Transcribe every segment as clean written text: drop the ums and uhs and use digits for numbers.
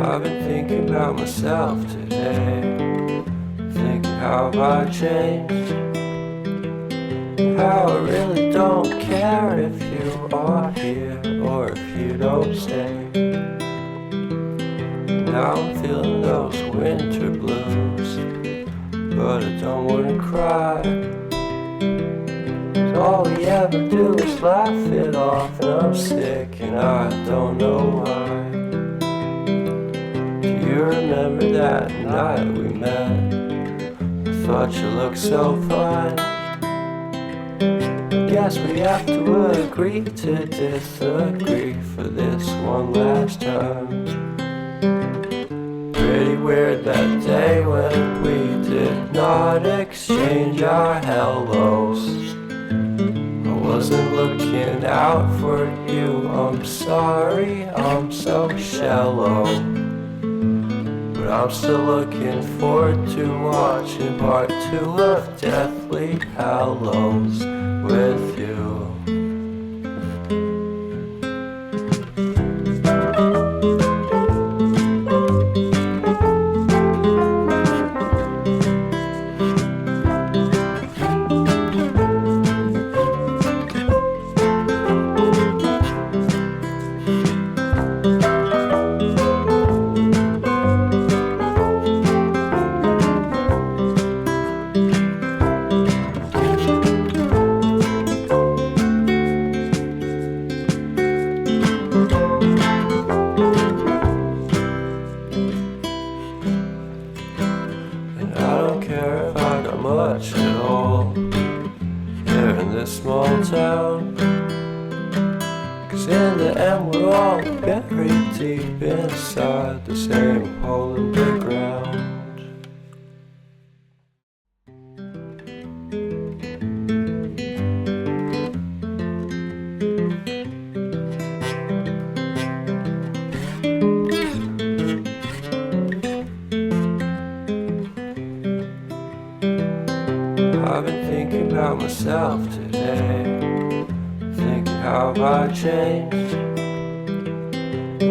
I've been thinking about myself today, thinking how I changed, how I really don't care if you are here or if you don't stay. Now I'm feeling those winter blues, but I don't wanna cry. All we ever do is laugh it off, and I'm sick and I don't know why. Do you remember that night we met? I thought you looked so fine. Guess we have to agree to disagree for this one last time. Pretty weird that day when we did not exchange our hellos. I wasn't looking out for you, I'm sorry, I'm so shallow. But I'm still looking forward to watching part 2 of Deathly Hallows with you. Much at all here in this small town, 'cause in the end we're all buried deep inside the same hole in the ground. I've been thinking about myself today, thinking how I changed,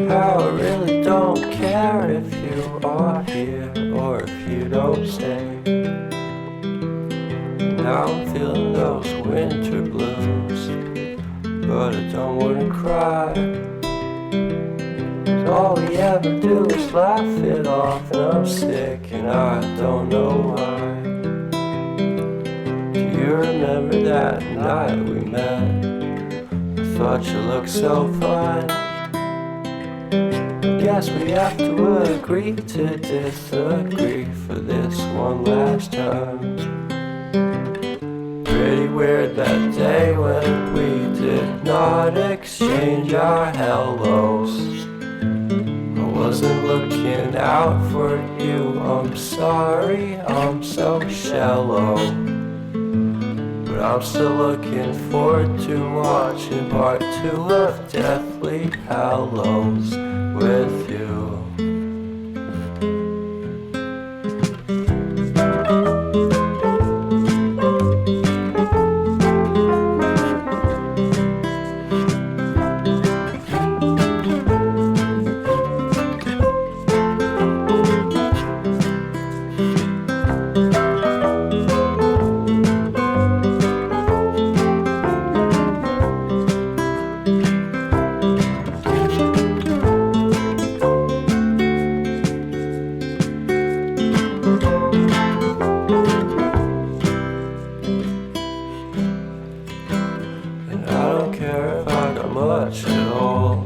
how I really don't care if you are here or if you don't stay. Now I'm feeling those winter blues, but I don't wanna cry. All we ever do is laugh it off, and I'm sick and I don't know why. You remember that night we met? I thought you looked so fine. Guess we have to agree to disagree for this one last time. Pretty weird that day when we did not exchange our hellos. I wasn't looking out for you, I'm sorry, I'm so shallow. But I'm still looking forward to watching part 2 of Deathly Hallows with you. Much at all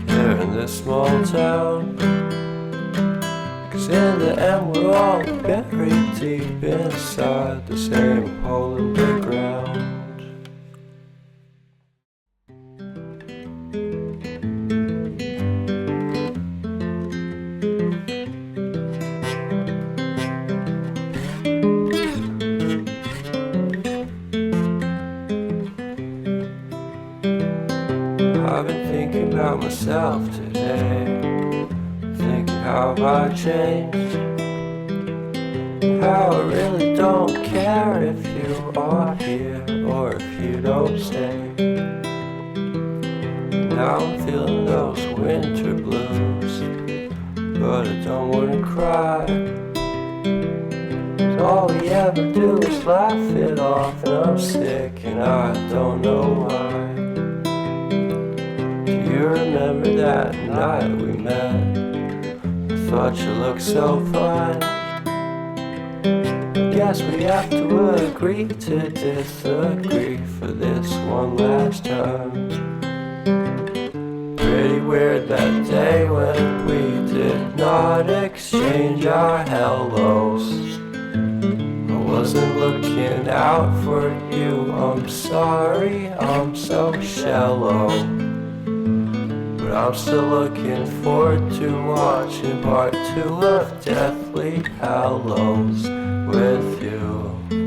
here in this small town, 'cause in the end we're all buried deep inside the same hole in the ground. I've been thinking about myself today, thinking how I changed, how I really don't care if you are here or if you don't stay. Now I'm feeling those winter blues, but I don't wanna cry. All we ever do is laugh it off, and I'm sick and I don't know why. Do you remember that night we met? I thought you looked so fine. Guess we have to agree to disagree for this one last time. Pretty weird that day when we did not exchange our hellos. I wasn't looking out for you, I'm sorry, I'm so shallow. But I'm still looking forward to watching part 2 of Deathly Hallows with you.